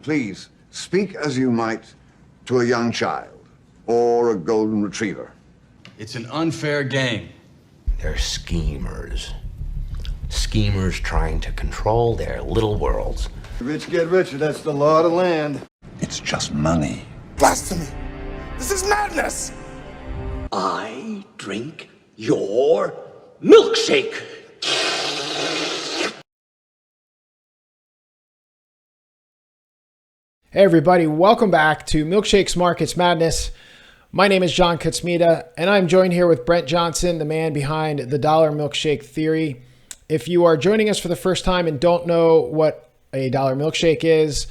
Please, speak as you might to a young child or a golden retriever. It's an unfair game. They're schemers. Schemers trying to control their little worlds. The rich get richer, that's the law of the land. It's just money. Blasphemy! This is madness! I drink your milkshake. Hey everybody, welcome back to Milkshakes Markets Madness. My name is John Kutsmita, and I'm joined here with Brent Johnson, the man behind the dollar milkshake theory. If you are joining us for the first time and don't know what a dollar milkshake is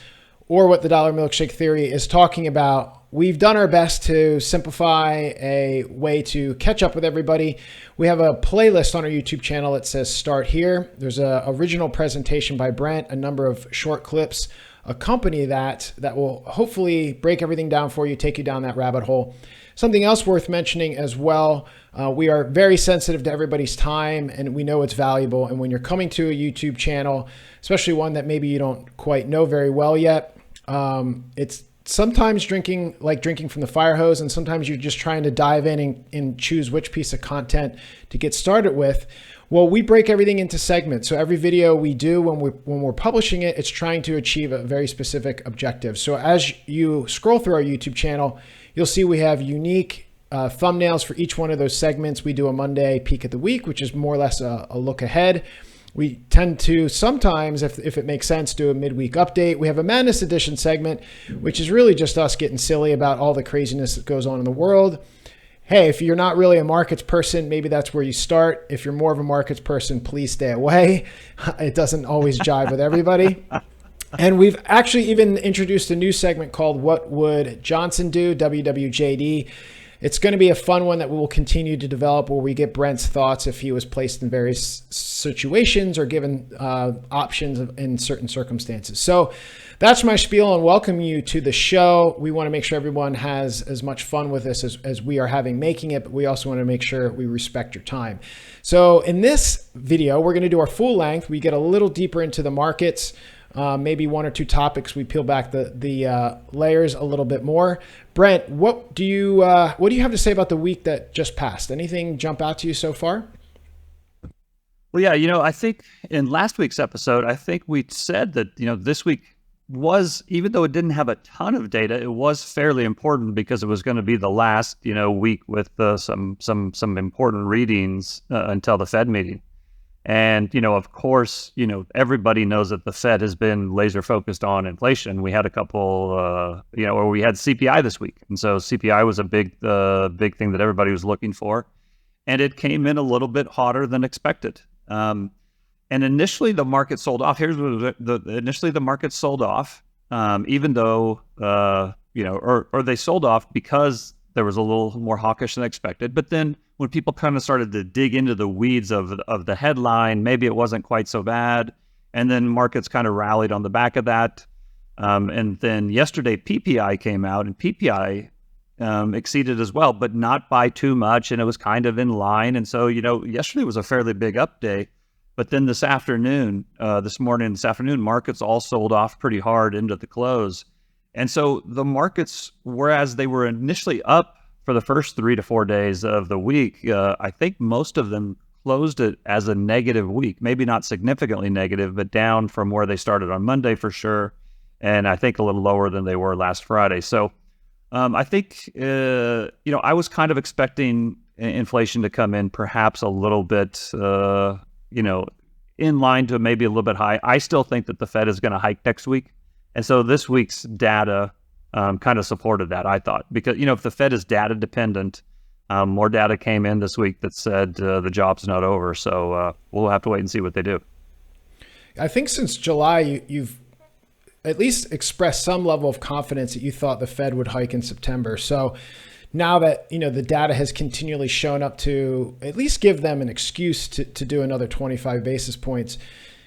or what the dollar milkshake theory is talking about, we've done our best to simplify a way to catch up with everybody. We have a playlist on our YouTube channel that says Start Here. There's an original presentation by Brent, a number of short clips accompany that will hopefully break everything down for you, take you down that rabbit hole. Something else worth mentioning as well, we are very sensitive to everybody's time and we know it's valuable. And when you're coming to a YouTube channel, especially one that maybe you don't quite know very well yet, it's sometimes drinking from the fire hose, and sometimes you're just trying to dive in and choose which piece of content to get started with. Well, we break everything into segments. So every video we do when we're publishing it, it's trying to achieve a very specific objective. So as you scroll through our YouTube channel, you'll see we have unique thumbnails for each one of those segments. We do a Monday peek at the week, which is more or less a look ahead. We tend to sometimes, if it makes sense, do a midweek update. We have a Madness Edition segment, which is really just us getting silly about all the craziness that goes on in the world. Hey, if you're not really a markets person, maybe that's where you start. If you're more of a markets person, please stay away. It doesn't always jive with everybody. And we've actually even introduced a new segment called What Would Johnson Do? WWJD. It's going to be a fun one that we will continue to develop, where we get Brent's thoughts if he was placed in various situations or given options in certain circumstances. So that's my spiel, and welcome you to the show. We want to make sure everyone has as much fun with this as we are having making it, but we also want to make sure we respect your time. So in this video, we're going to do our full length. We get a little deeper into the markets. Maybe one or two topics. We peel back the layers a little bit more. Brent, what do you have to say about the week that just passed? Anything jump out to you so far? Well, yeah, I think in last week's episode, I think we said that, this week was, even though it didn't have a ton of data, it was fairly important because it was going to be the last, week with some important readings until the Fed meeting. And, of course, everybody knows that the Fed has been laser focused on inflation. We had a couple, or we had CPI this week. And so CPI was a big thing that everybody was looking for. And it came in a little bit hotter than expected. And initially the market sold off. Initially the market sold off, even though, or they sold off because there was a little more hawkish than expected. But then when people kind of started to dig into the weeds of the headline, maybe it wasn't quite so bad. And then markets kind of rallied on the back of that. And then yesterday, PPI came out, and PPI exceeded as well, but not by too much. And it was kind of in line. And so, yesterday was a fairly big up day. But then this afternoon, markets all sold off pretty hard into the close. And so the markets, whereas they were initially up for the first 3 to 4 days of the week, I think most of them closed it as a negative week, maybe not significantly negative, but down from where they started on Monday for sure. And I think a little lower than they were last Friday. So I think, I was kind of expecting inflation to come in perhaps a little bit, in line to maybe a little bit high. I still think that the Fed is going to hike next week. And so this week's data kind of supported that, I thought, because, if the Fed is data dependent, more data came in this week that said the job's not over. So we'll have to wait and see what they do. I think since July, you've at least expressed some level of confidence that you thought the Fed would hike in September. So now that, the data has continually shown up to at least give them an excuse to do another 25 basis points,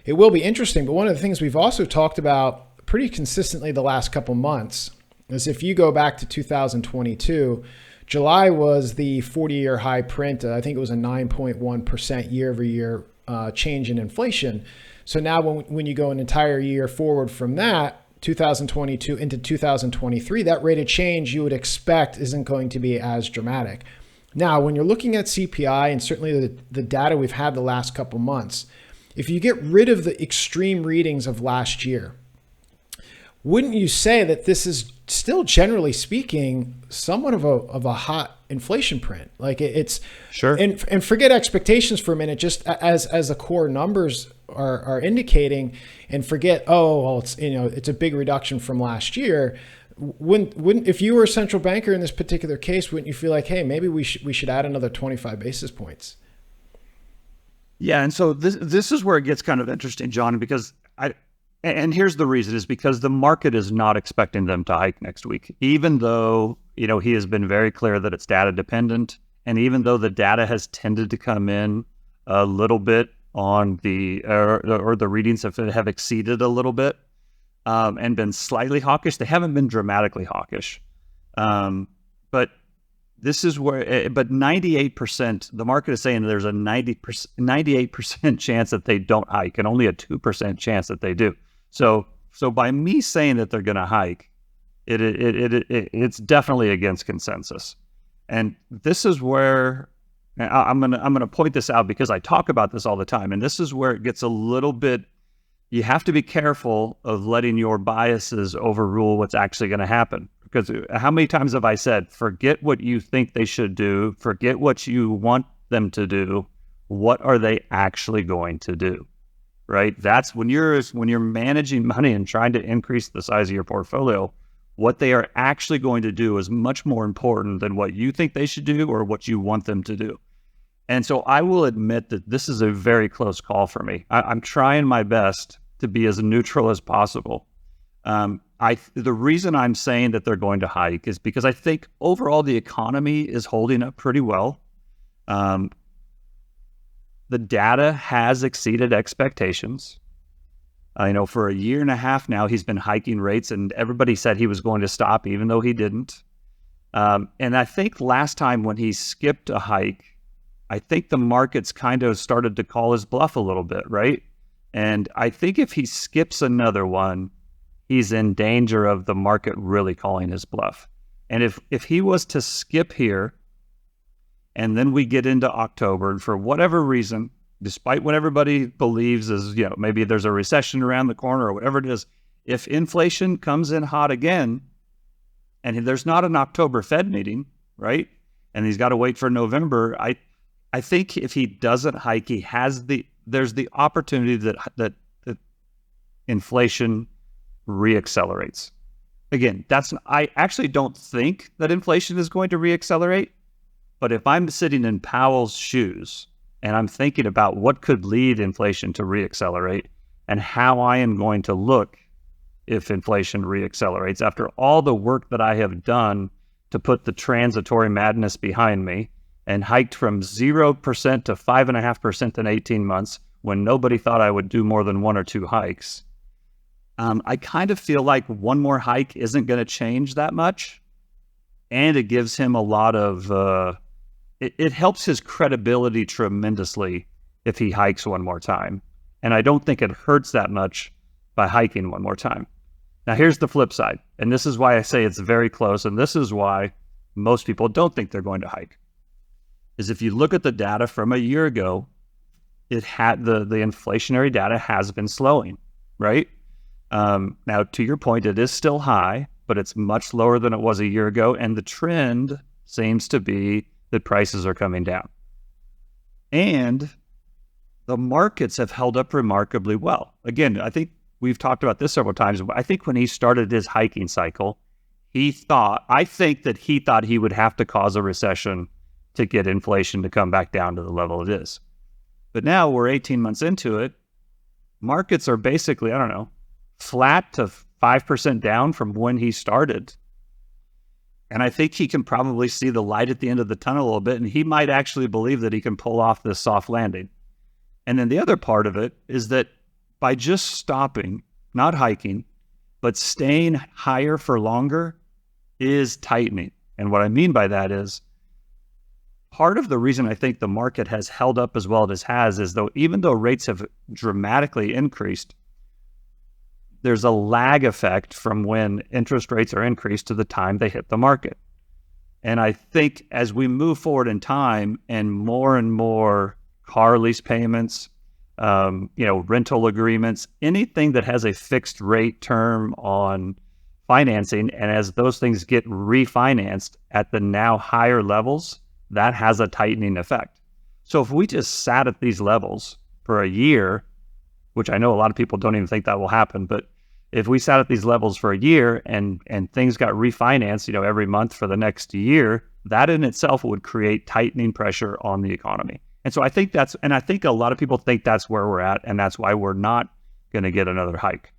it will be interesting. But one of the things we've also talked about pretty consistently the last couple months is, if you go back to 2022, July was the 40-year high print. I think it was a 9.1% year-over-year change in inflation. So now when you go an entire year forward from that, 2022 into 2023, that rate of change you would expect isn't going to be as dramatic. Now, when you're looking at CPI and certainly the data we've had the last couple months, if you get rid of the extreme readings of last year, wouldn't you say that this is still, generally speaking, somewhat of a hot inflation print? Like it's sure. And forget expectations for a minute, just as the core numbers are indicating, and forget, oh, well, it's a big reduction from last year. Wouldn't if you were a central banker in this particular case, wouldn't you feel like, hey, maybe we should add another 25 basis points? Yeah, and so this is where it gets kind of interesting, John, because and here's the reason, is because the market is not expecting them to hike next week, even though, he has been very clear that it's data dependent. And even though the data has tended to come in a little bit on or the readings have exceeded a little bit and been slightly hawkish, they haven't been dramatically hawkish. But this is where, but 98%, the market is saying there's a 98% chance that they don't hike and only a 2% chance that they do. So by me saying that they're going to hike, it's definitely against consensus. And this is where I'm gonna point this out, because I talk about this all the time. And this is where it gets a little bit, you have to be careful of letting your biases overrule what's actually going to happen. Because how many times have I said, forget what you think they should do, forget what you want them to do, what are they actually going to do? Right? That's when you're managing money and trying to increase the size of your portfolio, what they are actually going to do is much more important than what you think they should do or what you want them to do. And so I will admit that this is a very close call for me. I'm trying my best to be as neutral as possible. The reason I'm saying that they're going to hike is because I think overall the economy is holding up pretty well. The data has exceeded expectations. For a year and a half now, he's been hiking rates, and everybody said he was going to stop, even though he didn't. And I think last time when he skipped a hike, I think the markets kind of started to call his bluff a little bit, right? And I think if he skips another one, he's in danger of the market really calling his bluff. And if he was to skip here, and then we get into October, and for whatever reason, despite what everybody believes is, maybe there's a recession around the corner or whatever it is, if inflation comes in hot again, and there's not an October Fed meeting, right? And he's got to wait for November, I think if he doesn't hike, there's the opportunity that inflation reaccelerates. Again, I actually don't think that inflation is going to reaccelerate, but if I'm sitting in Powell's shoes and I'm thinking about what could lead inflation to reaccelerate and how I am going to look if inflation reaccelerates after all the work that I have done to put the transitory madness behind me and hiked from 0% to 5.5% in 18 months when nobody thought I would do more than one or two hikes. I kind of feel like one more hike isn't going to change that much. And it gives him a lot of, it helps his credibility tremendously if he hikes one more time. And I don't think it hurts that much by hiking one more time. Now, here's the flip side. And this is why I say it's very close. And this is why most people don't think they're going to hike. Is if you look at the data from a year ago, the inflationary data has been slowing, right? Now, to your point, it is still high, but it's much lower than it was a year ago. And the trend seems to be that prices are coming down. And the markets have held up remarkably well. Again, I think we've talked about this several times. I think when he started his hiking cycle, I think that he thought he would have to cause a recession to get inflation to come back down to the level it is. But now we're 18 months into it. Markets are basically, flat to 5% down from when he started. And I think he can probably see the light at the end of the tunnel a little bit, and he might actually believe that he can pull off this soft landing. And then the other part of it is that by just stopping, not hiking, but staying higher for longer is tightening. And what I mean by that is, part of the reason I think the market has held up as well as it has is even though rates have dramatically increased, there's a lag effect from when interest rates are increased to the time they hit the market. And I think as we move forward in time and more car lease payments, rental agreements, anything that has a fixed rate term on financing, and as those things get refinanced at the now higher levels, that has a tightening effect. So if we just sat at these levels for a year, which I know a lot of people don't even think that will happen, but if we sat at these levels for a year and things got refinanced, every month for the next year, that in itself would create tightening pressure on the economy. And so I think I think a lot of people think that's where we're at, and that's why we're not going to get another hike.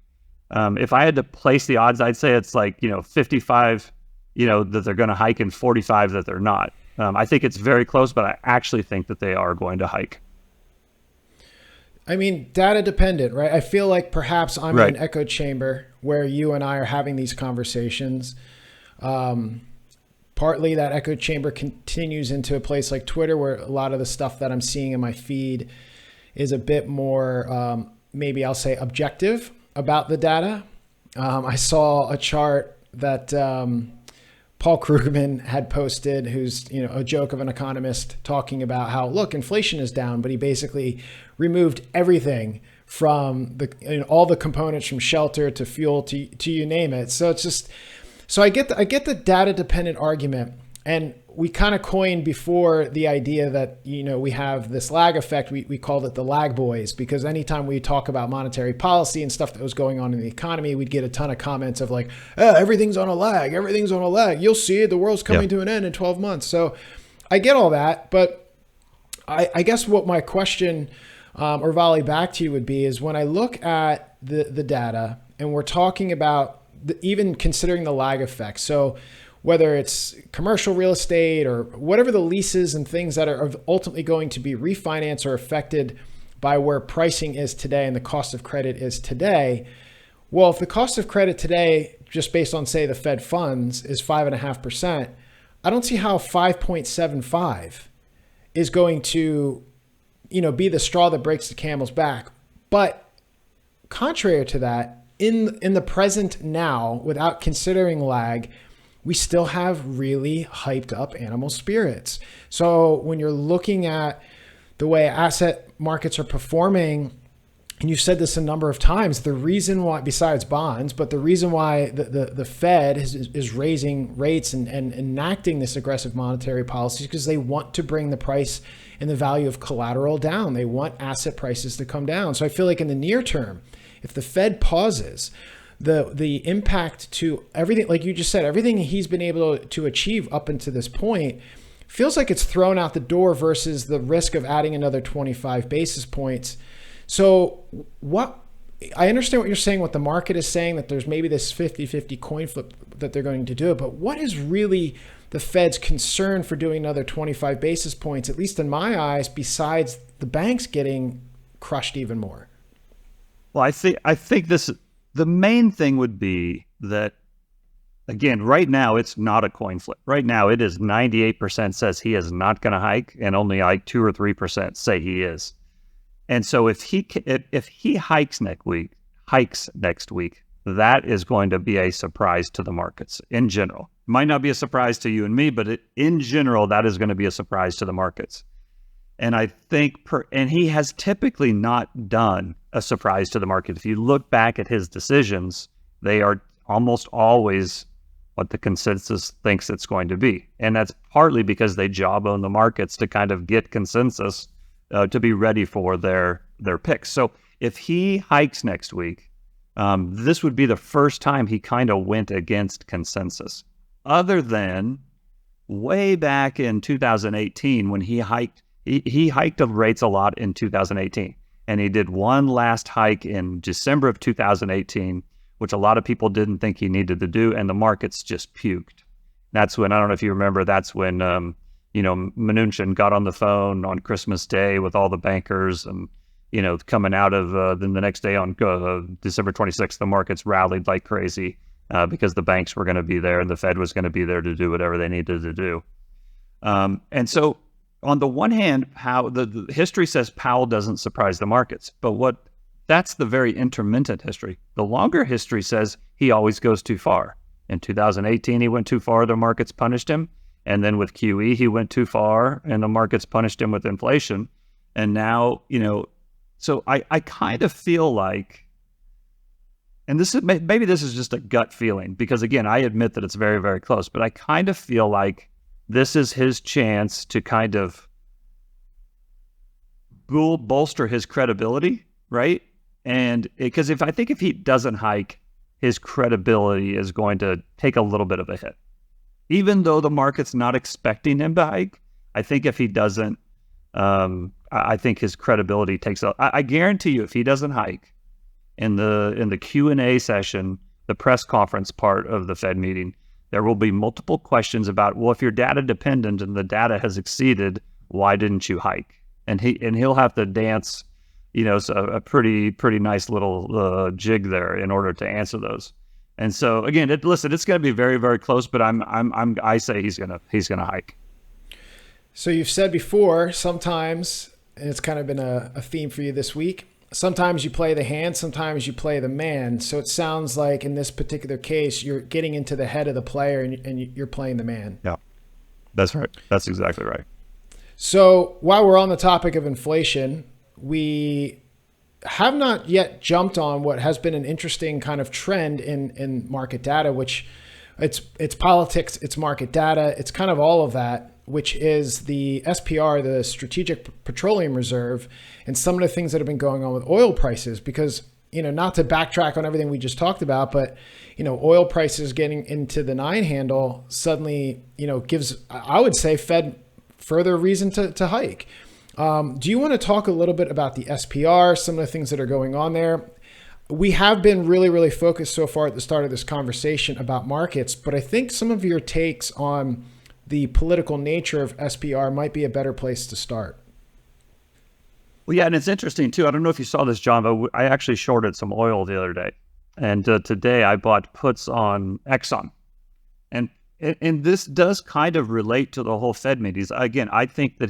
If I had to place the odds, I'd say it's like, 55, that they're going to hike and 45 that they're not. I think it's very close, but I actually think that they are going to hike. I mean, data dependent, right? I feel like perhaps I'm in an echo chamber where you and I are having these conversations. Partly that echo chamber continues into a place like Twitter, where a lot of the stuff that I'm seeing in my feed is a bit more, maybe I'll say objective about the data. I saw a chart that Paul Krugman had posted, who's a joke of an economist, talking about how, look, inflation is down, but he basically removed everything from all the components, from shelter to fuel to you name it. So it's just, so I get the data dependent argument, and we kind of coined before the idea that we have this lag effect. We called it the lag boys, because anytime we talk about monetary policy and stuff that was going on in the economy, we'd get a ton of comments of like, everything's on a lag, you'll see the world's coming to an end in 12 months. So I get all that, but I guess what my question or volley back to you would be is, when I look at the data and we're talking about even considering the lag effect, so whether it's commercial real estate or whatever the leases and things that are ultimately going to be refinanced or affected by where pricing is today and the cost of credit is today. Well, if the cost of credit today, just based on, say, the Fed funds, is 5.5%, I don't see how 5.75 is going to, be the straw that breaks the camel's back. But contrary to that, in the present now, without considering lag, we still have really hyped up animal spirits. So when you're looking at the way asset markets are performing, and you've said this a number of times, the reason why, besides bonds, but the reason why the Fed is raising rates and enacting this aggressive monetary policy is because they want to bring the price and the value of collateral down. They want asset prices to come down. So I feel like in the near term, if the Fed pauses, the impact to everything, like you just said, everything he's been able to achieve up until this point feels like it's thrown out the door versus the risk of adding another 25 basis points. So I understand what you're saying, what the market is saying, that there's maybe this 50-50 coin flip that they're going to do, but what is really the Fed's concern for doing another 25 basis points, at least in my eyes, besides the banks getting crushed even more? Well, I think the main thing would be that, again, right now it's not a coin flip. Right now it is 98% says he is not going to hike, and only like 2 or 3% say he is. And so if he hikes next week, that is going to be a surprise to the markets in general. It might not be a surprise to you and me, but in general, that is going to be a surprise to the markets. And I think, and he has typically not done a surprise to the market. If you look back at his decisions, they are almost always what the consensus thinks it's going to be. And that's partly because they jawbone the markets to kind of get consensus to be ready for their picks. So if he hikes next week, this would be the first time he kind of went against consensus, other than way back in 2018 when he hiked. He hiked the rates a lot in 2018, and he did one last hike in December of 2018, which a lot of people didn't think he needed to do, and the markets just puked. That's when, I don't know if you remember, that's when Mnuchin got on the phone on Christmas Day with all the bankers, and coming out of then the next day on December 26th, the markets rallied like crazy because the banks were going to be there and the Fed was going to be there to do whatever they needed to do. And so, on the one hand, the history says Powell doesn't surprise the markets, but what That's the very intermittent history. The longer history says he always goes too far. In 2018, he went too far, the markets punished him. And then with QE, he went too far and the markets punished him with inflation. And now, so I kind of feel like, and this is maybe this is just a gut feeling, because again, I admit that it's very, very close, but I kind of feel like this is his chance to kind of bolster his credibility, right? And because if he doesn't hike, his credibility is going to take a little bit of a hit. Even though the market's not expecting him to hike, I think if he doesn't, I think his credibility takes a. I guarantee you, if he doesn't hike in the Q&A session, the press conference part of the Fed meeting, there will be multiple questions about, well, if you're data dependent and the data has exceeded, why didn't you hike? And he'll have to dance, a pretty nice little jig there in order to answer those. And so again, it's going to be very, very close, but I say he's gonna hike. So you've said before, sometimes, and it's kind of been a theme for you this week, sometimes you play the hand, sometimes you play the man. So it sounds like in this particular case, you're getting into the head of the player and you're playing the man. Yeah, that's right. That's exactly right. So while we're on the topic of inflation, we have not yet jumped on what has been an interesting kind of trend in market data, which it's politics, it's market data, it's kind of all of that, which is the SPR, the Strategic Petroleum Reserve, and some of the things that have been going on with oil prices. Because, not to backtrack on everything we just talked about, but, oil prices getting into the 9 handle suddenly, gives, I would say, Fed further reason to hike. Do you want to talk a little bit about the SPR, some of the things that are going on there? We have been really, really focused so far at the start of this conversation about markets, but I think some of your takes on the political nature of SPR might be a better place to start. Well, yeah, and it's interesting too. I don't know if you saw this, John, but I actually shorted some oil the other day. And today I bought puts on Exxon. And this does kind of relate to the whole Fed meetings. Again, I think that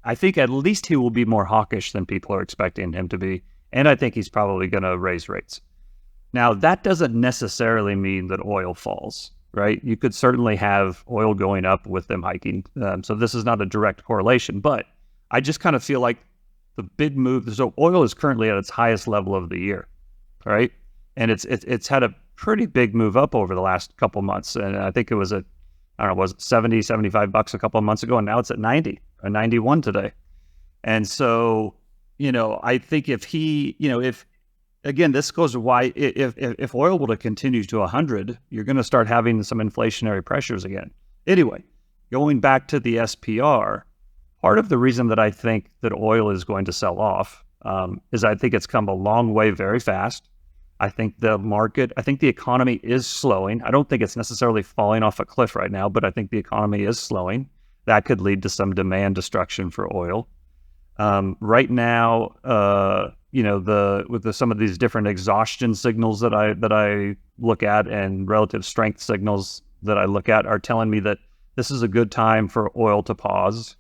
I think at least he will be more hawkish than people are expecting him to be. And I think he's probably going to raise rates. Now, that doesn't necessarily mean that oil falls, right? You could certainly have oil going up with them hiking. So this is not a direct correlation, but I just kind of feel like the big move. So oil is currently at its highest level of the year, right? And it's had a pretty big move up over the last couple months. And I think it was was it $70, $75 a couple of months ago, and now it's at 90 or 91 today. And so, I think if again, this goes to why if oil were to continue to 100, you're going to start having some inflationary pressures again. Anyway, going back to the SPR, part of the reason that I think that oil is going to sell off is I think it's come a long way very fast. I think the economy is slowing. I don't think it's necessarily falling off a cliff right now, but I think the economy is slowing. That could lead to some demand destruction for oil. Right now, with some of these different exhaustion signals that I look at and relative strength signals that I look at are telling me that this is a good time for oil to pause.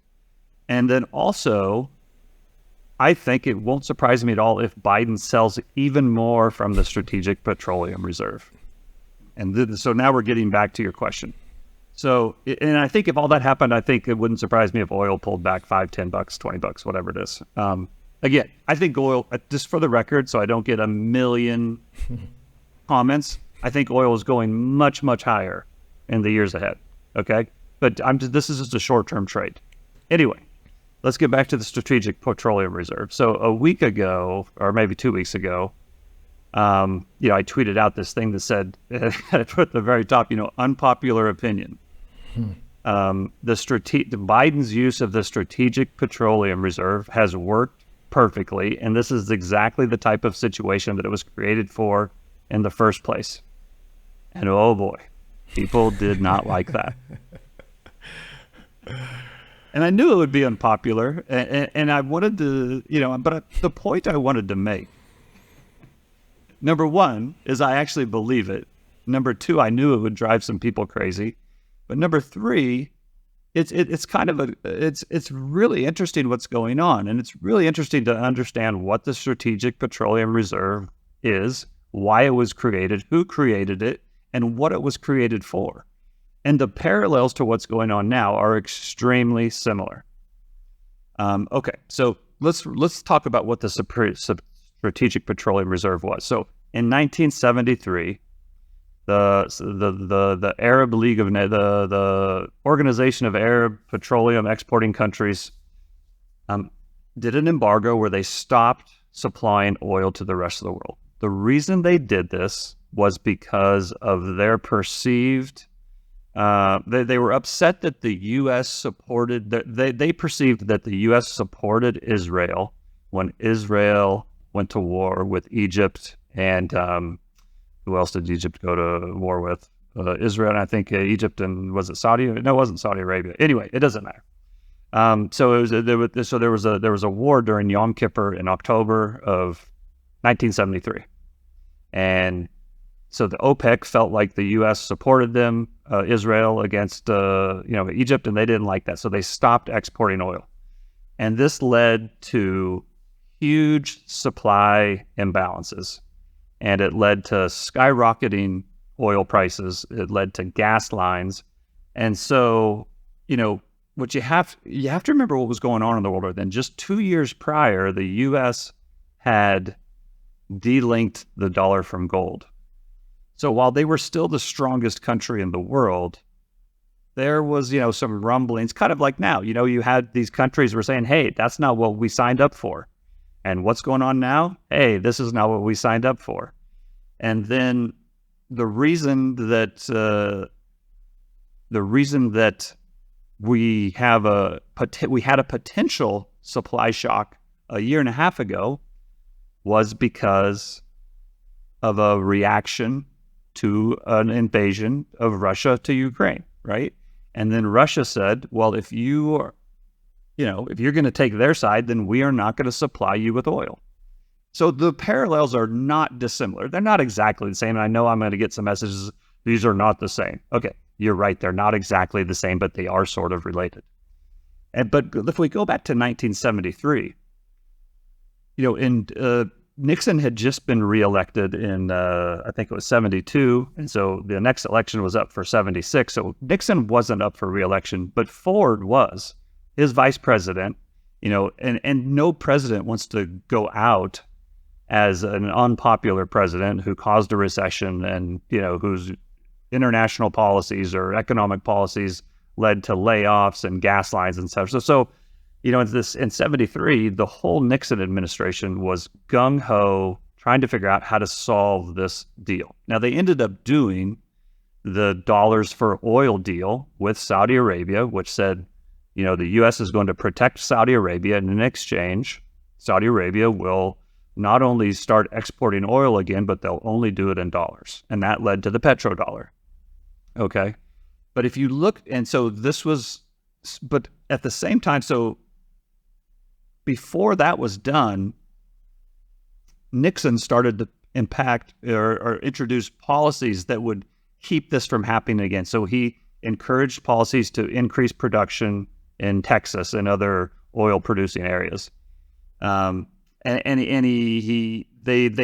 And then also, I think it won't surprise me at all if Biden sells even more from the Strategic Petroleum Reserve. And so now we're getting back to your question. So, and I think if all that happened, I think it wouldn't surprise me if oil pulled back $5, $10, $20, whatever it is. Again, I think oil, just for the record, so I don't get a million comments, I think oil is going much, much higher in the years ahead. Okay? But this is just a short-term trade. Anyway, let's get back to the Strategic Petroleum Reserve. So a week ago, or maybe 2 weeks ago, I tweeted out this thing that said, I put at the very top, unpopular opinion. Biden's use of the Strategic Petroleum Reserve has worked perfectly, and this is exactly the type of situation that it was created for in the first place. And oh boy, people did not like that. And I knew it would be unpopular, and I wanted to, but the point I wanted to make, number one, is I actually believe it. Number two, I knew it would drive some people crazy. But number three, it's kind of it's really interesting what's going on, and it's really interesting to understand what the Strategic Petroleum Reserve is, why it was created, who created it, and what it was created for. And the parallels to what's going on now are extremely similar. Okay, so let's talk about what the Strategic Petroleum Reserve was. So in 1973, the Arab League of the Organization of Arab Petroleum Exporting Countries did an embargo where they stopped supplying oil to the rest of the world. The reason they did this was because of their perceived. They were upset that the U.S. supported. They perceived that the U.S. supported Israel when Israel went to war with Egypt, and who else did Egypt go to war with? Israel, and I think Egypt, and was it Saudi? No, it wasn't Saudi Arabia. Anyway, it doesn't matter. So there was a war during Yom Kippur in October of 1973, and so the OPEC felt like the U.S. supported them, Israel against Egypt, and they didn't like that, so they stopped exporting oil, and this led to huge supply imbalances, and it led to skyrocketing oil prices. It led to gas lines, and so what you have to remember what was going on in the world then. Just 2 years prior, the U.S. had delinked the dollar from gold. So while they were still the strongest country in the world, there was, some rumblings, kind of like now. You had these countries were saying, hey, that's not what we signed up for. And what's going on now? Hey, this is not what we signed up for. And then the reason that we had a potential supply shock a year and a half ago was because of a reaction to an invasion of Russia to Ukraine, right? And then Russia said, well, if you're going to take their side, then we are not going to supply you with oil. So the parallels are not dissimilar. They're not exactly the same. And I know I'm going to get some messages, these are not the same. Okay, you're right. They're not exactly the same, but they are sort of related. But if we go back to 1973, Nixon had just been reelected in, I think it was 72. And so the next election was up for 76. So Nixon wasn't up for reelection, but Ford was his vice president, and no president wants to go out as an unpopular president who caused a recession and, whose international policies or economic policies led to layoffs and gas lines and stuff. So in 73, the whole Nixon administration was gung-ho trying to figure out how to solve this deal. Now, they ended up doing the dollars for oil deal with Saudi Arabia, which said, the U.S. is going to protect Saudi Arabia, and in exchange, Saudi Arabia will not only start exporting oil again, but they'll only do it in dollars. And that led to the petrodollar. Okay. But if you look, and so this was, but at the same time, so before that was done, Nixon started to impact or introduce policies that would keep this from happening again. So he encouraged policies to increase production in Texas and other oil producing areas. They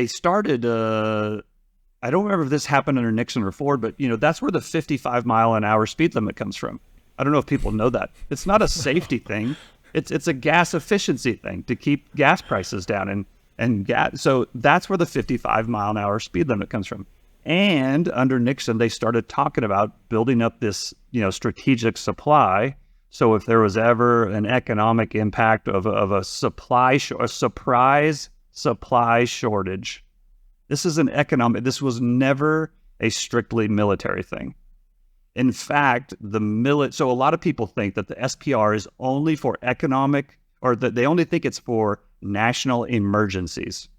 started, I don't remember if this happened under Nixon or Ford, but that's where the 55 mile an hour speed limit comes from. I don't know if people know that. It's not a safety thing. It's a gas efficiency thing to keep gas prices down, and gas. So that's where the 55 mile an hour speed limit comes from. And under Nixon, they started talking about building up this, strategic supply. So if there was ever an economic impact of a surprise supply shortage, this was never a strictly military thing. In fact, so a lot of people think that the SPR is only for economic, or that they only think it's for national emergencies.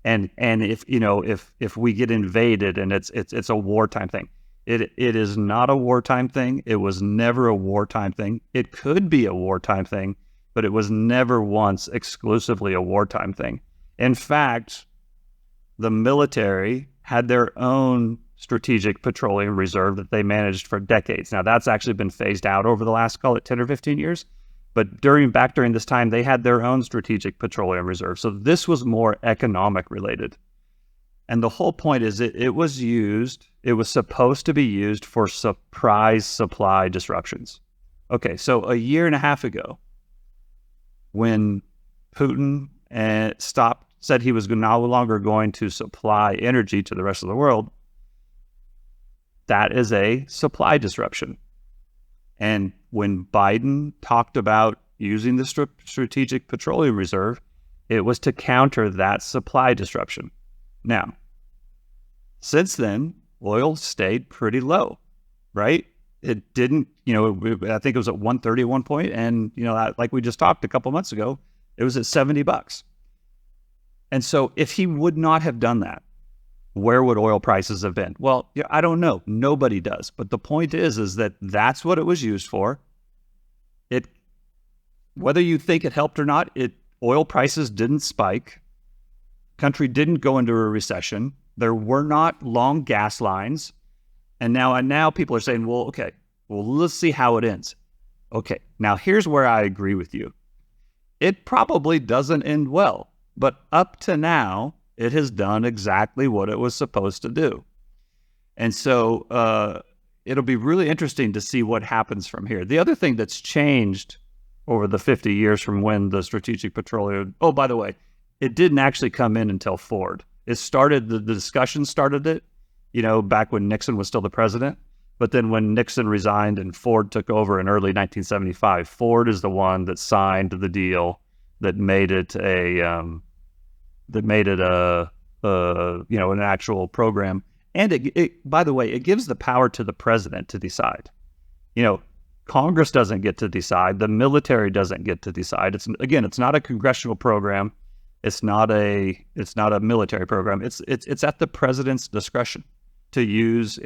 And if we get invaded and it's a wartime thing. It is not a wartime thing. It was never a wartime thing. It could be a wartime thing, but it was never once exclusively a wartime thing. In fact, the military had their own Strategic Petroleum Reserve that they managed for decades. Now, that's actually been phased out over the last, call it 10 or 15 years. But during this time, they had their own Strategic Petroleum Reserve. So this was more economic related. And the whole point is it was supposed to be used for surprise supply disruptions. Okay, so a year and a half ago, when Putin said he was no longer going to supply energy to the rest of the world, that is a supply disruption. And when Biden talked about using the Strategic Petroleum Reserve, it was to counter that supply disruption. Now, since then, oil stayed pretty low, right? It didn't, I think it was at 130 at one point, and like we just talked a couple months ago, it was at $70. And so if he would not have done that, where would oil prices have been? Well, I don't know. Nobody does. But the point is that that's what it was used for. Whether you think it helped or not, oil prices didn't spike. Country didn't go into a recession. There were not long gas lines. And now people are saying, well, let's see how it ends. Okay, now here's where I agree with you. It probably doesn't end well, but up to now, it has done exactly what it was supposed to do. And so it'll be really interesting to see what happens from here. The other thing that's changed over the 50 years from when the Strategic Petroleum, oh, by the way, it didn't actually come in until Ford. The discussion started it, back when Nixon was still the president. But then when Nixon resigned and Ford took over in early 1975, Ford is the one that signed the deal that made it an actual program. And by the way, it gives the power to the president to decide. Congress doesn't get to decide. The military doesn't get to decide. It's not a congressional program. It's not a military program. It's at the president's discretion to use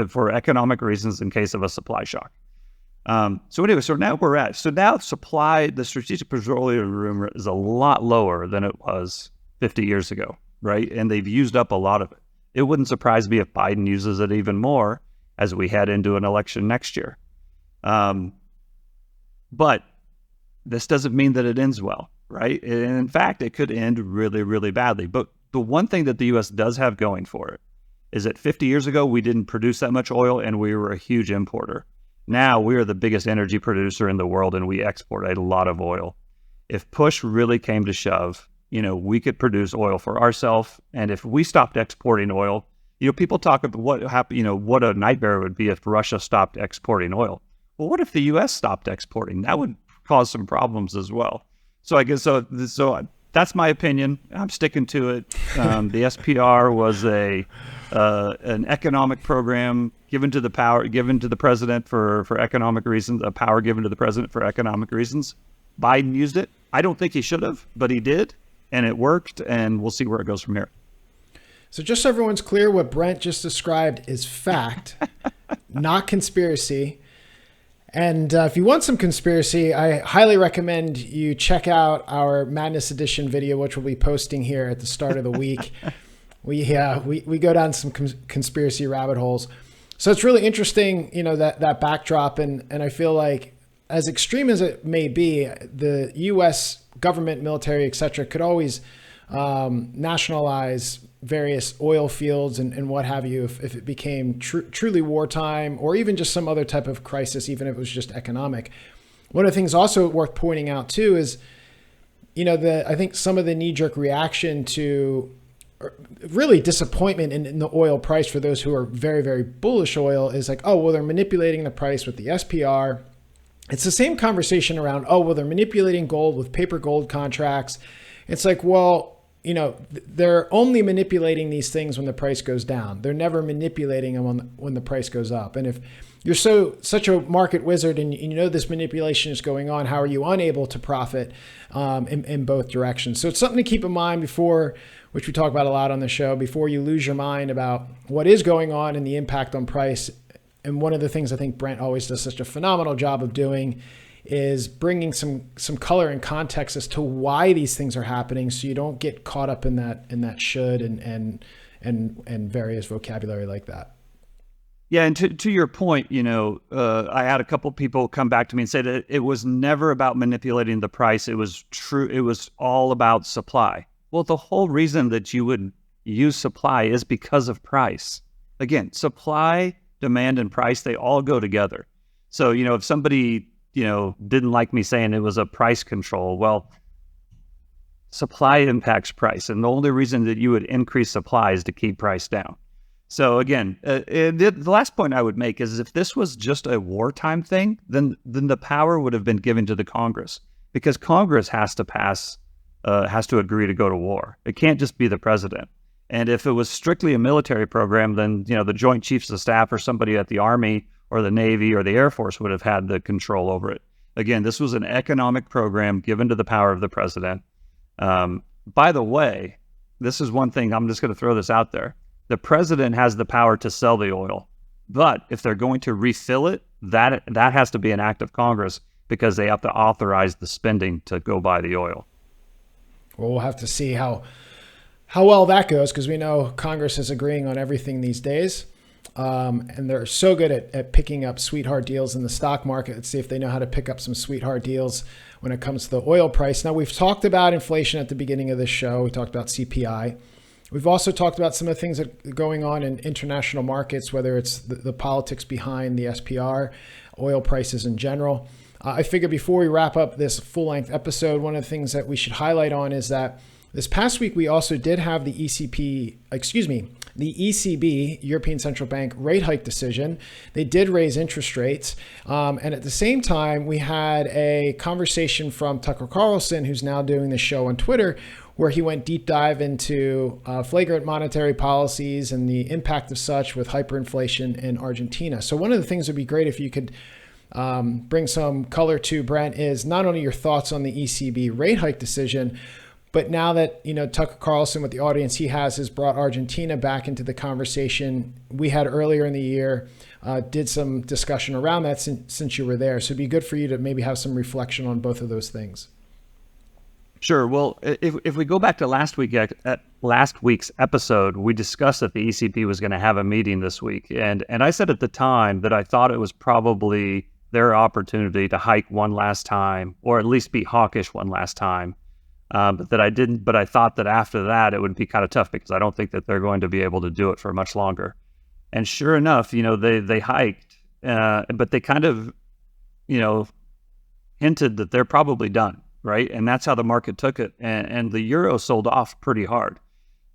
for economic reasons in case of a supply shock. So now the Strategic Petroleum Reserve is a lot lower than it was 50 years ago, right? And they've used up a lot of it. It wouldn't surprise me if Biden uses it even more as we head into an election next year. But this doesn't mean that it ends well, right? And in fact, it could end really, really badly. But the one thing that the U.S. does have going for it is that 50 years ago, we didn't produce that much oil and we were a huge importer. Now we are the biggest energy producer in the world and we export a lot of oil. If push really came to shove, we could produce oil for ourselves. And if we stopped exporting oil, people talk about what happened, what a nightmare it would be if Russia stopped exporting oil. Well, what if the U.S. stopped exporting? That would cause some problems as well. So I guess so that's my opinion. I'm sticking to it. The SPR was an economic program given to the president for economic reasons, a power given to the president for economic reasons. Biden used it. I don't think he should have, but he did, and it worked, and we'll see where it goes from here. So just so everyone's clear, what Brent just described is fact, not conspiracy. And if you want some conspiracy, I highly recommend you check out our Madness Edition video, which we'll be posting here at the start of the week. We go down some conspiracy rabbit holes. So it's really interesting, that backdrop. And I feel like as extreme as it may be, the U.S. government, military, et cetera, could always nationalize various oil fields and what have you if it became truly wartime or even just some other type of crisis, even if it was just economic. One of the things also worth pointing out too is, I think some of the knee-jerk reaction to really disappointment in the oil price for those who are very, very bullish oil is like, oh, well, they're manipulating the price with the SPR. It's the same conversation around, oh, well, they're manipulating gold with paper gold contracts. It's like, well, they're only manipulating these things when the price goes down. They're never manipulating them when the price goes up. And if you're such a market wizard and this manipulation is going on, how are you unable to profit in both directions? So it's something to keep in mind which we talk about a lot on the show, before you lose your mind about what is going on and the impact on price. And one of the things I think Brent always does such a phenomenal job of doing is bringing some color and context as to why these things are happening, so you don't get caught up in that should and and various vocabulary like that. Yeah, and to your point, I had a couple people come back to me and say that it was never about manipulating the price. It was true. It was all about supply. Well, the whole reason that you would use supply is because of price. Again, supply, demand, and price, they all go together. So, if somebody, didn't like me saying it was a price control, well, supply impacts price. And the only reason that you would increase supply is to keep price down. So again, the last point I would make is if this was just a wartime thing, then the power would have been given to the Congress, because Congress has to agree to go to war. It can't just be the president. And if it was strictly a military program, then the Joint Chiefs of Staff or somebody at the Army or the Navy or the Air Force would have had the control over it. Again, this was an economic program given to the power of the president. By the way, this is one thing, I'm just going to throw this out there. The president has the power to sell the oil, but if they're going to refill it, that has to be an act of Congress, because they have to authorize the spending to go buy the oil. Well, we'll have to see how well that goes, because we know Congress is agreeing on everything these days. And they're so good at picking up sweetheart deals in the stock market. Let's see if they know how to pick up some sweetheart deals when it comes to the oil price. Now, we've talked about inflation at the beginning of this show. We talked about CPI. We've also talked about some of the things that are going on in international markets, whether it's the politics behind the SPR, oil prices in general. I figure before we wrap up this full-length episode, one of the things that we should highlight on is that this past week we also did have the ECB, European Central Bank rate hike decision. They did raise interest rates. And at the same time, we had a conversation from Tucker Carlson, who's now doing the show on Twitter, where he went deep dive into flagrant monetary policies and the impact of such with hyperinflation in Argentina. So one of the things that would be great if you could bring some color to, Brent, is not only your thoughts on the ECB rate hike decision, but now that, Tucker Carlson, with the audience he has brought Argentina back into the conversation. We had earlier in the year, did some discussion around that since you were there. So it'd be good for you to maybe have some reflection on both of those things. Sure. Well, if we go back to last week's episode, we discussed that the ECB was going to have a meeting this week. And I said at the time that I thought it was probably their opportunity to hike one last time, or at least be hawkish one last time. But I thought that after that, it would be kind of tough, because I don't think that they're going to be able to do it for much longer. And sure enough, they hiked, but they kind of, hinted that they're probably done, right? And that's how the market took it. And the euro sold off pretty hard.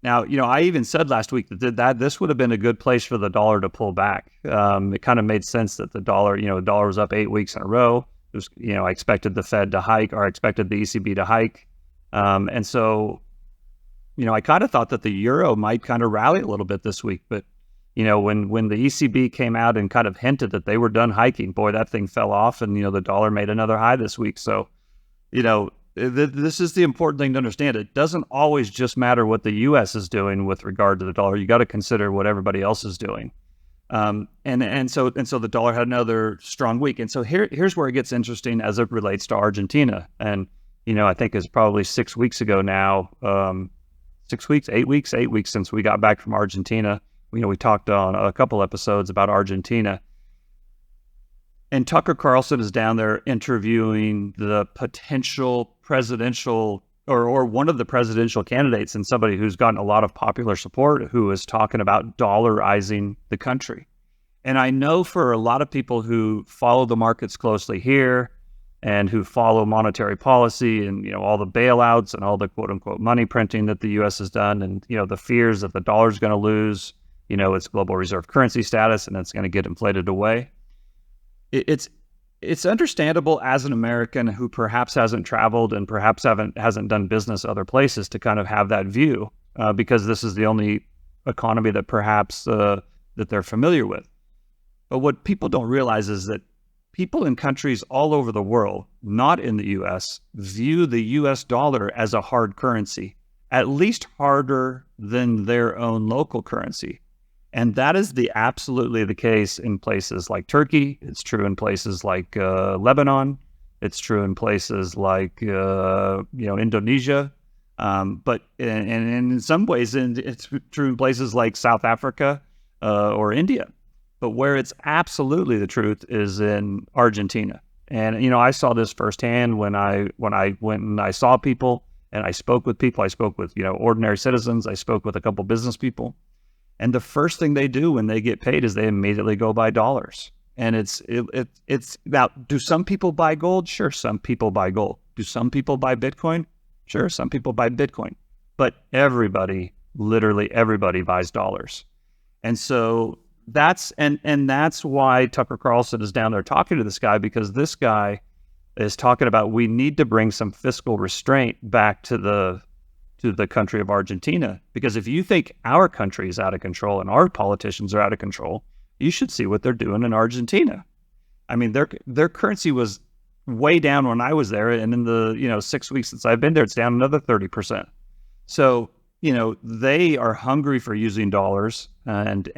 Now, I even said last week that this would have been a good place for the dollar to pull back. It kind of made sense that the dollar was up 8 weeks in a row. It was, I expected the Fed to hike, or I expected the ECB to hike. And so, I kind of thought that the euro might kind of rally a little bit this week, but, when the ECB came out and kind of hinted that they were done hiking, boy, that thing fell off, and, the dollar made another high this week. So, this is the important thing to understand. It doesn't always just matter what the U.S. is doing with regard to the dollar. You got to consider what everybody else is doing. And so the dollar had another strong week. And so here's where it gets interesting as it relates to Argentina. And, I think it's probably 6 weeks ago now, 8 weeks since we got back from Argentina. We talked on a couple episodes about Argentina. And Tucker Carlson is down there interviewing the potential presidential or one of the presidential candidates, and somebody who's gotten a lot of popular support, who is talking about dollarizing the country. And I know for a lot of people who follow the markets closely here and who follow monetary policy and, all the bailouts and all the quote unquote money printing that the U.S. has done, and, the fears that the dollar is going to lose, its global reserve currency status, and it's going to get inflated away. It's understandable as an American who perhaps hasn't traveled and perhaps hasn't done business other places to kind of have that view, because this is the only economy that perhaps that they're familiar with. But what people don't realize is that people in countries all over the world, not in the U.S., view the U.S. dollar as a hard currency, at least harder than their own local currency. And that is absolutely the case in places like Turkey. It's true in places like Lebanon. It's true in places like Indonesia. But and in some ways, it's true in places like South Africa or India. But where it's absolutely the truth is in Argentina. And I saw this firsthand when I went and I saw people and I spoke with people. I spoke with ordinary citizens. I spoke with a couple business people. And the first thing they do when they get paid is they immediately go buy dollars. And it's now, do some people buy gold? Sure, some people buy gold. Do some people buy Bitcoin? Sure, some people buy Bitcoin. But everybody, literally everybody, buys dollars. And so that's why Tucker Carlson is down there talking to this guy, because this guy is talking about we need to bring some fiscal restraint back to the country of Argentina. Because if you think our country is out of control and our politicians are out of control, you should see what they're doing in Argentina. I mean, their currency was way down when I was there, and in the 6 weeks since I've been there, it's down another 30%. So they are hungry for using dollars, and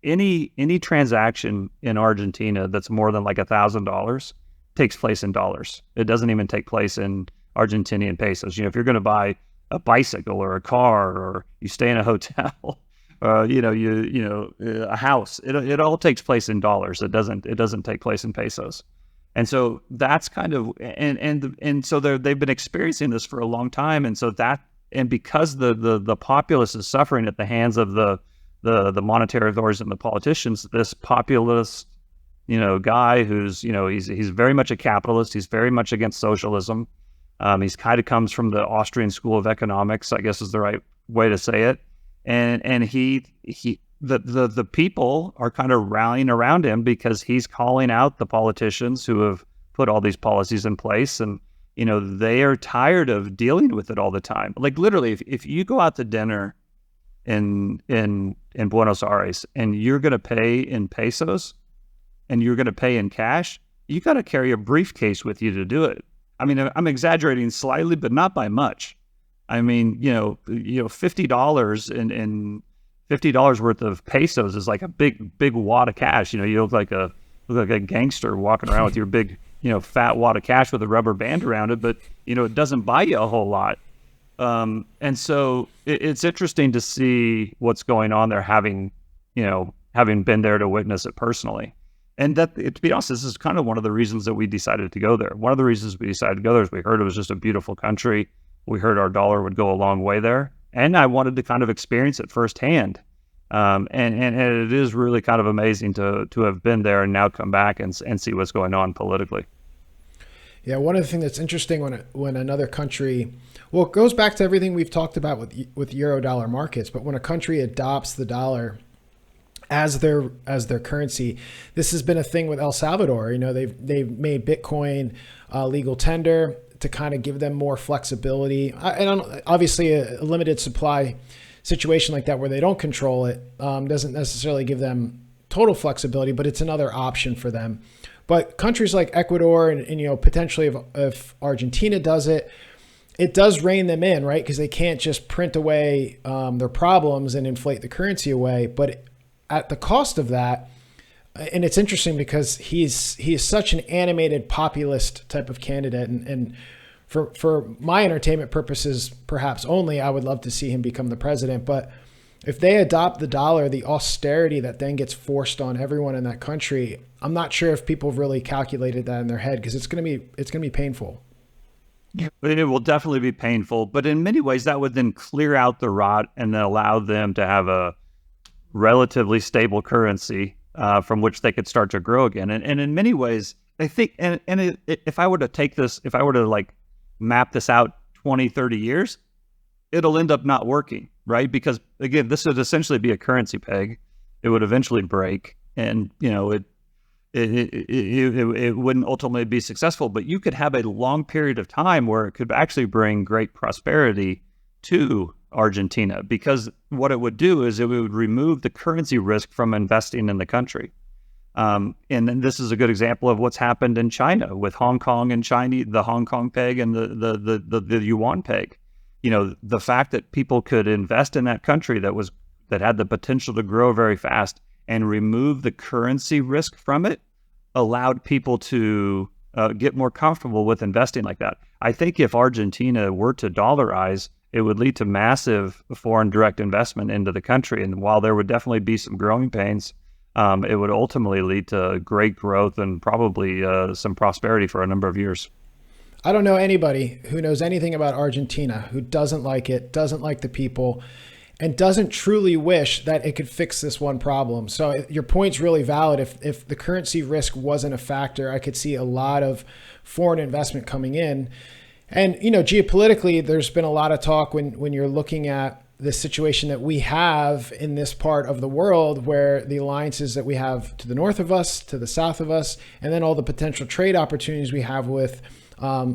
any transaction in Argentina that's more than like $1,000 takes place in dollars. It doesn't even take place in Argentinian pesos. If you're going to buy a bicycle or a car, or you stay in a hotel, a house, it all takes place in dollars. It doesn't take place in pesos. And so that's kind of and so they've been experiencing this for a long time. And so because the populace is suffering at the hands of the monetary authorities and the politicians, this populist guy who's he's very much a capitalist. He's very much against socialism. He's kind of comes from the Austrian school of economics, I guess is the right way to say it. And the people are kind of rallying around him because he's calling out the politicians who have put all these policies in place, and they are tired of dealing with it all the time. Like literally, if you go out to dinner in Buenos Aires and you're going to pay in pesos and you're going to pay in cash, you got to carry a briefcase with you to do it. I mean, I'm exaggerating slightly, but not by much. I mean, $50 and $50 worth of pesos is like a big wad of cash. You look like a gangster walking around with your big, fat wad of cash with a rubber band around it, but it doesn't buy you a whole lot. And so it's interesting to see what's going on there, having been there to witness it personally. And that, to be honest, this is kind of one of the reasons that we decided to go there. One of the reasons we decided to go there is we heard it was just a beautiful country. We heard our dollar would go a long way there. And I wanted to kind of experience it firsthand. And it is really kind of amazing to have been there and now come back and see what's going on politically. Yeah, one of the things that's interesting when another country, well, it goes back to everything we've talked about with euro dollar markets, but when a country adopts the dollar as their currency, this has been a thing with El Salvador. They've made Bitcoin legal tender to kind of give them more flexibility. And obviously a limited supply situation like that where they don't control it doesn't necessarily give them total flexibility, but it's another option for them. But countries like Ecuador and potentially if Argentina does it, it does rein them in, right? Because they can't just print away their problems and inflate the currency away. But at the cost of that, and it's interesting because he is such an animated populist type of candidate, and for my entertainment purposes, perhaps only, I would love to see him become the president. But if they adopt the dollar, the austerity that then gets forced on everyone in that country, I'm not sure if people have really calculated that in their head, because it's going to be painful. It will definitely be painful, but in many ways that would then clear out the rot and then allow them to have a relatively stable currency from which they could start to grow again. And in many ways, I think, if I were to like map this out 20, 30 years, it'll end up not working, right? Because again, this would essentially be a currency peg. It would eventually break, and it wouldn't ultimately be successful, but you could have a long period of time where it could actually bring great prosperity to Argentina, because what it would do is it would remove the currency risk from investing in the country. And then this is a good example of what's happened in China with Hong Kong and China, the Hong Kong peg and the yuan peg. The fact that people could invest in that country that had the potential to grow very fast and remove the currency risk from it allowed people to get more comfortable with investing like that. I think if Argentina were to dollarize, it would lead to massive foreign direct investment into the country. And while there would definitely be some growing pains, it would ultimately lead to great growth and probably some prosperity for a number of years. I don't know anybody who knows anything about Argentina who doesn't like it, doesn't like the people, and doesn't truly wish that it could fix this one problem. So your point's really valid. If the currency risk wasn't a factor, I could see a lot of foreign investment coming in. And, geopolitically, there's been a lot of talk when you're looking at the situation that we have in this part of the world, where the alliances that we have to the north of us, to the south of us, and then all the potential trade opportunities we have with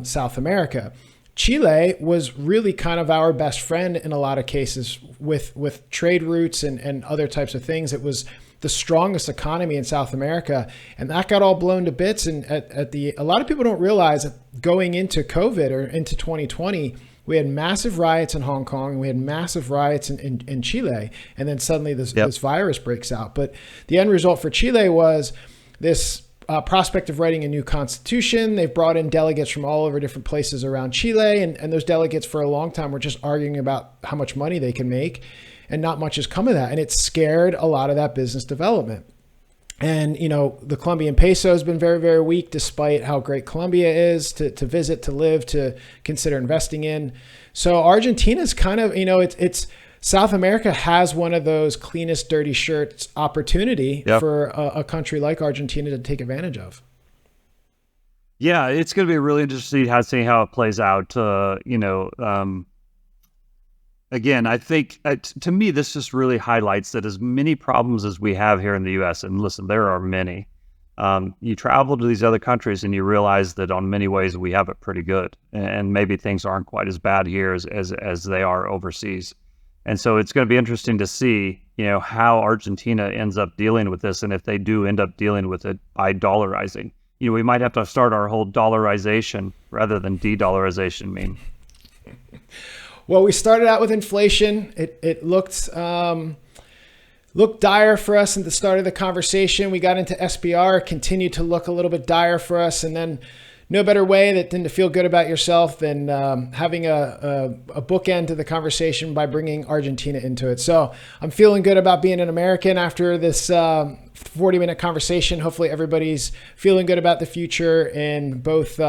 South America. Chile was really kind of our best friend in a lot of cases with trade routes and other types of things. It was the strongest economy in South America, and that got all blown to bits. And a lot of people don't realize that going into COVID or into 2020, we had massive riots in Hong Kong, and we had massive riots in Chile, and then suddenly this virus breaks out. But the end result for Chile was this prospect of writing a new constitution. They've brought in delegates from all over different places around Chile, and those delegates for a long time were just arguing about how much money they can make, and not much has come of that. And it scared a lot of that business development. And, the Colombian peso has been very, very weak, despite how great Colombia is to visit, to live, to consider investing in. So Argentina's kind of, it's South America has one of those cleanest dirty shirts opportunity for a country like Argentina to take advantage of. Yeah, it's going to be really interesting to see how it plays out. Again, I think to me, this just really highlights that as many problems as we have here in the U.S., and listen, there are many, you travel to these other countries and you realize that on many ways we have it pretty good, and maybe things aren't quite as bad here as they are overseas. And so it's going to be interesting to see, how Argentina ends up dealing with this, and if they do end up dealing with it by dollarizing. We might have to start our whole dollarization rather than de-dollarization meme. Well, we started out with inflation. It looked dire for us at the start of the conversation. We got into SPR, it continued to look a little bit dire for us, and then no better way than to feel good about yourself than having a bookend to the conversation by bringing Argentina into it. So I'm feeling good about being an American after this 40-minute conversation. Hopefully everybody's feeling good about the future in both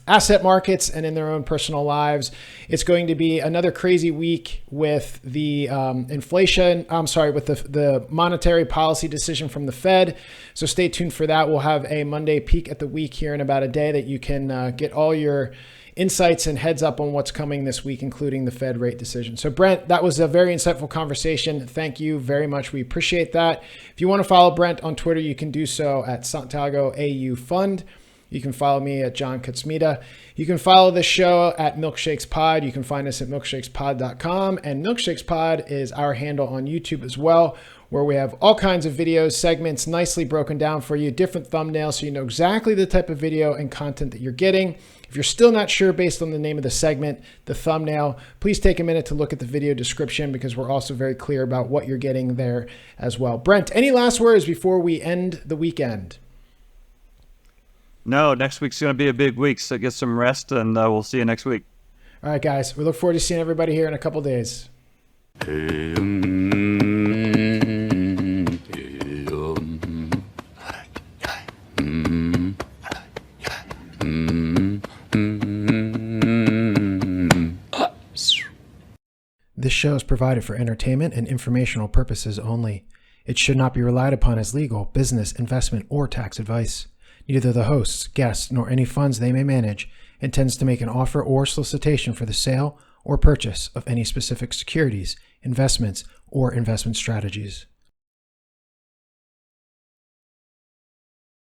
asset markets and in their own personal lives. It's going to be another crazy week with the the monetary policy decision from the Fed. So stay tuned for that. We'll have a Monday peek at the week here in about a day that you can get all your insights and heads up on what's coming this week, including the Fed rate decision. So Brent, that was a very insightful conversation. Thank you very much. We appreciate that. If you want to follow Brent on Twitter, you can do so at Santiago AU Fund. You can follow me at John Kutsmita. You can follow the show at Milkshakes Pod. You can find us at milkshakespod.com. And Milkshakes Pod is our handle on YouTube as well, where we have all kinds of videos, segments, nicely broken down for you, different thumbnails, so you know exactly the type of video and content that you're getting. If you're still not sure based on the name of the segment, the thumbnail, please take a minute to look at the video description, because we're also very clear about what you're getting there as well. Brent, any last words before we end the weekend? No, next week's going to be a big week, so get some rest, and we'll see you next week. All right, guys. We look forward to seeing everybody here in a couple days. This show is provided for entertainment and informational purposes only. It should not be relied upon as legal, business, investment, or tax advice. Neither the hosts, guests, nor any funds they may manage intends to make an offer or solicitation for the sale or purchase of any specific securities, investments, or investment strategies.